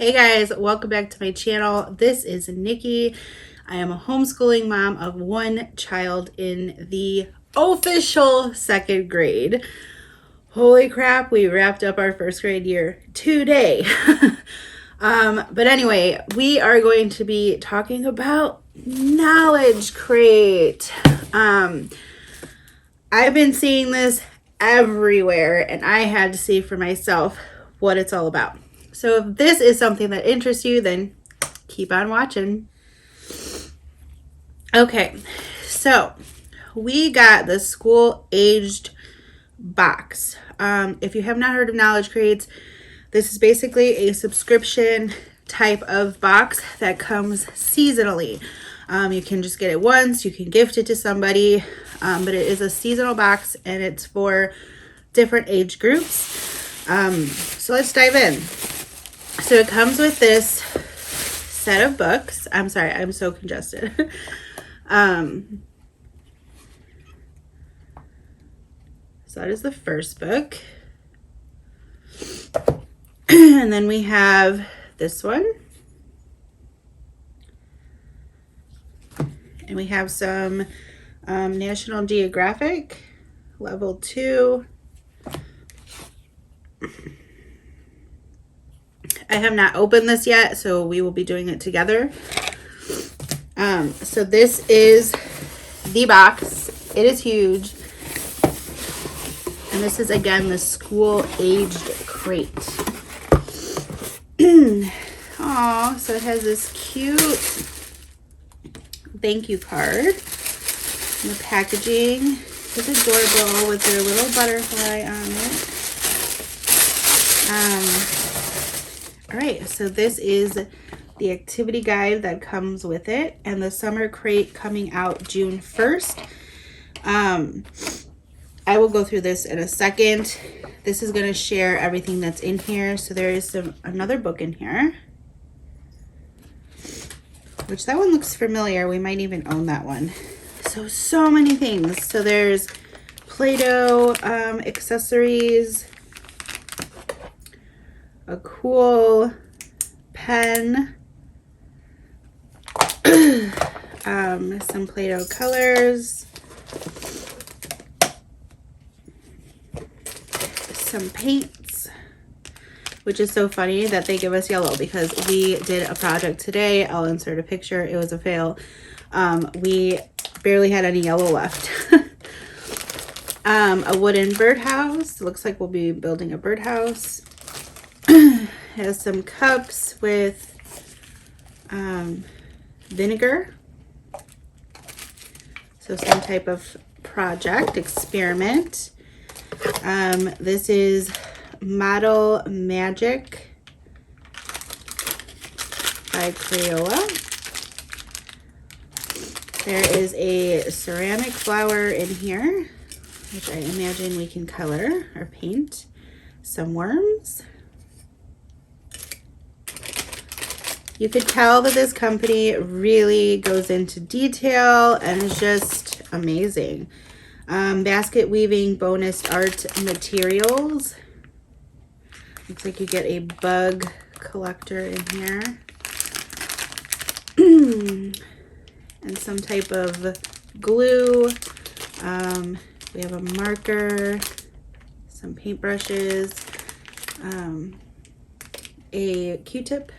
Hey guys, welcome back to my channel. This is Nikki. I am a homeschooling mom of one child in the official second grade. Holy crap, we wrapped up our first grade year today. But anyway, we are going to be talking about Knowledge Crate. I've been seeing this everywhere and I had to see for myself what it's all about. So if this is something that interests you, then keep on watching. Okay, so we got the school-aged box. If you have not heard of Knowledge Crates, this is basically a subscription type of box that comes seasonally. You can just get it once, you can gift it to somebody, but it is a seasonal box and it's for different age groups. So let's dive in. So it comes with this set of books. I'm sorry, I'm so congested. So that is the first book. And then we have this one. And we have some National Geographic, level 2. I have not opened this yet, so we will be doing it together. So this is the box. It is huge. And this is, again, the school-aged crate. Aw, so it has this cute thank you card. And the packaging is adorable with their little butterfly on it. All right, so this is the activity guide that comes with it, and the summer crate coming out June 1st. I will go through this in a second. This is going to share everything that's in here. So there is another book in here, which that one looks familiar. We might even own that one. So many things. So there's Play-Doh accessories, a cool pen, some Play-Doh colors, some paints, which is so funny that they give us yellow because we did a project today. I'll insert a picture. It was a fail. We barely had any yellow left. A wooden birdhouse. Looks like we'll be building a birdhouse. Has some cups with vinegar. So some type of project, experiment. This is Model Magic by Crayola. There is a ceramic flower in here, which I imagine we can color or paint. Some worms. You could tell that this company really goes into detail and is just amazing. Basket weaving bonus art materials. Looks like you get a bug collector in here. And some type of glue. We have a marker, some paintbrushes, a Q-tip.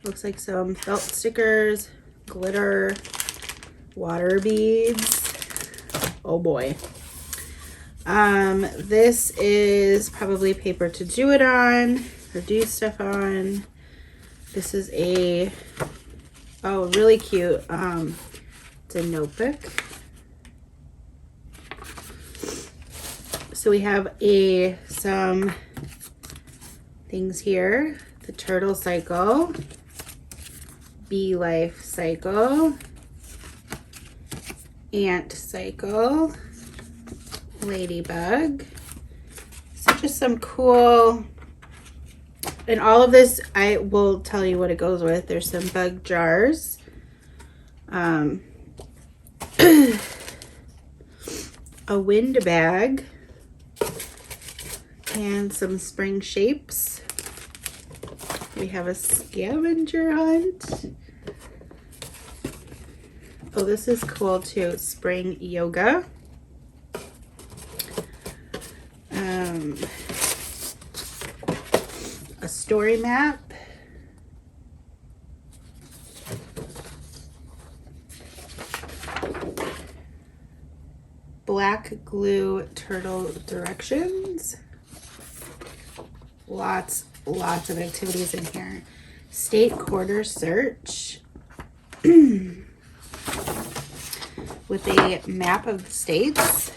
Looks like some felt stickers, glitter, water beads. Oh boy. This is probably paper to do it on or do stuff on. This is a, oh, really cute. It's a notebook. So we have some things here. The turtle cycle, bee life cycle, ant cycle, ladybug. So just some cool, and all of this I will tell you what it goes with. There's some bug jars, a wind bag, and some spring shapes. We have a scavenger hunt. Oh, this is cool too. Spring yoga. A story map. Black glue turtle directions. Lots of activities in here. State quarter search. With a map of the states.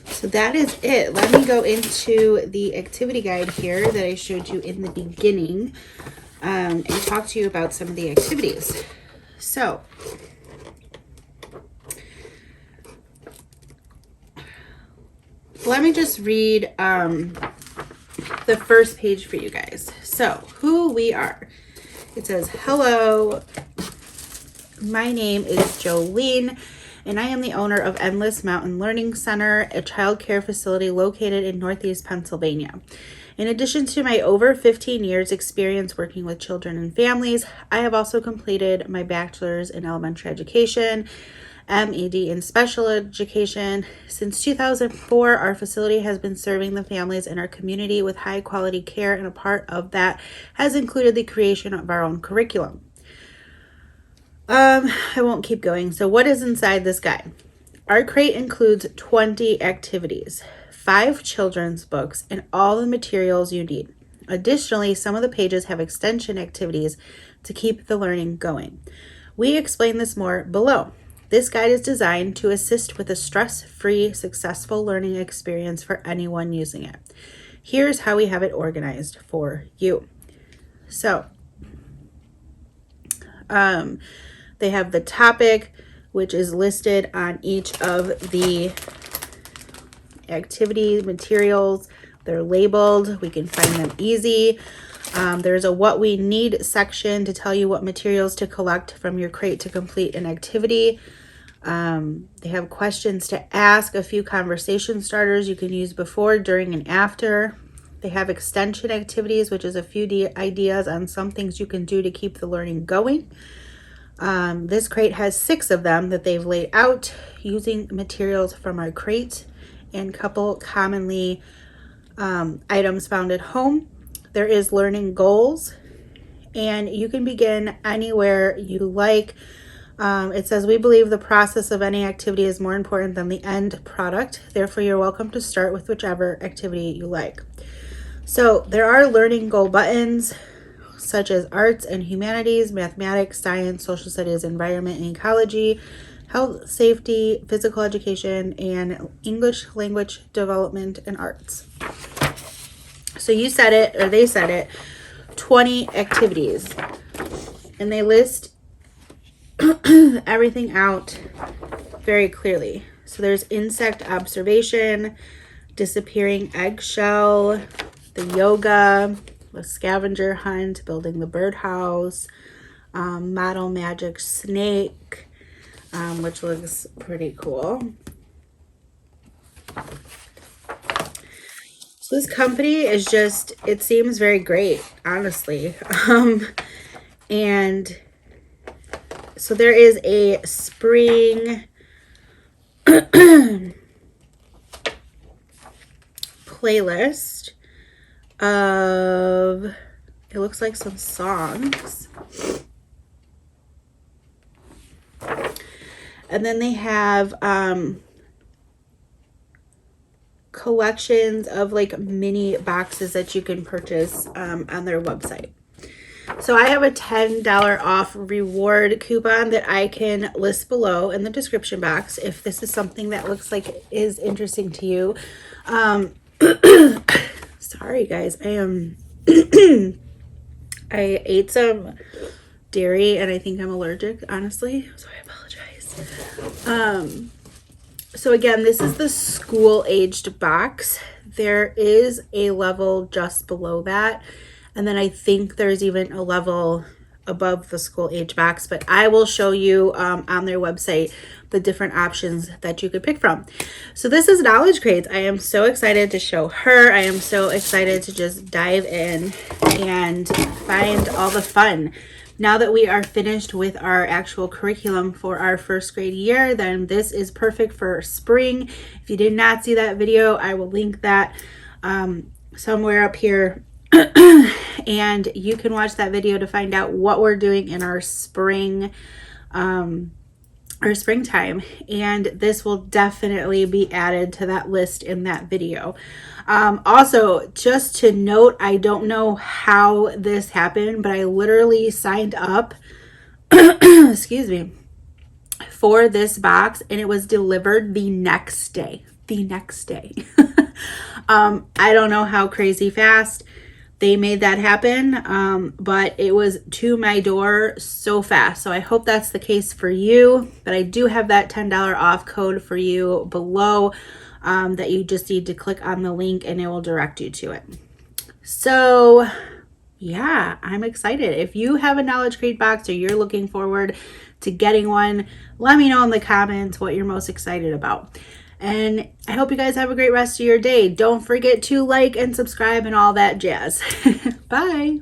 So that is it. Let me go into the activity guide here that I showed you in the beginning and talk to you about some of the activities. So let me just read the first page for you guys. So who we are. It says, hello, my name is Jolene, and I am the owner of Endless Mountain Learning Center, a child care facility located in Northeast Pennsylvania. In addition to my over 15 years experience working with children and families, I have also completed my bachelor's in elementary education, MED in special education. Since 2004, our facility has been serving the families in our community with high quality care, and a part of that has included the creation of our own curriculum. I won't keep going. So what is inside this guide? Our crate includes 20 activities, 5 children's books, and all the materials you need. Additionally, some of the pages have extension activities to keep the learning going. We explain this more below. This guide is designed to assist with a stress-free, successful learning experience for anyone using it. Here's how we have it organized for you. So, they have the topic, which is listed on each of the activity materials. They're labeled. We can find them easy. There's a what we need section to tell you what materials to collect from your crate to complete an activity. They have questions to ask, a few conversation starters you can use before, during, and after. They have extension activities, which is a few ideas on some things you can do to keep the learning going. This crate has 6 of them that they've laid out using materials from our crate and couple commonly items found at home. There is learning goals, and you can begin anywhere you like. It says, we believe the process of any activity is more important than the end product. Therefore, you're welcome to start with whichever activity you like. So there are learning goal buttons, such as arts and humanities, mathematics, science, social studies, environment and ecology, health, safety, physical education, and English language development and arts. So you said it, or they said it, 20 activities. And they list everything out very clearly. So there's insect observation, disappearing eggshell, the yoga, the scavenger hunt, building the birdhouse, model magic snake, which looks pretty cool. So this company is just, it seems very great, honestly. And so there is a spring playlist of, it looks like some songs. And then they have collections of like mini boxes that you can purchase on their website. So I have a $10 off reward coupon that I can list below in the description box if this is something that looks like is interesting to you. Sorry guys, I ate some dairy and I think I'm allergic, honestly, so I apologize. So again, this is the school aged box. There is a level just below that, and then I think there's even a level above the school age box, but I will show you on their website the different options that you could pick from. So this is Knowledge Crates. I am so excited to show her. I am so excited to just dive in and find all the fun. Now that we are finished with our actual curriculum for our first grade year, then this is perfect for spring. If you did not see that video, I will link that somewhere up here. And you can watch that video to find out what we're doing in our springtime. And this will definitely be added to that list in that video. Also, just to note, I don't know how this happened, but I literally signed up, excuse me, for this box, and it was delivered the next day. I don't know how crazy fast they made that happen, but it was to my door so fast. So I hope that's the case for you, but I do have that $10 off code for you below that you just need to click on the link and it will direct you to it. So yeah, I'm excited. If you have a Knowledge Crate box or you're looking forward to getting one, let me know in the comments what you're most excited about. And I hope you guys have a great rest of your day. Don't forget to like and subscribe and all that jazz. Bye.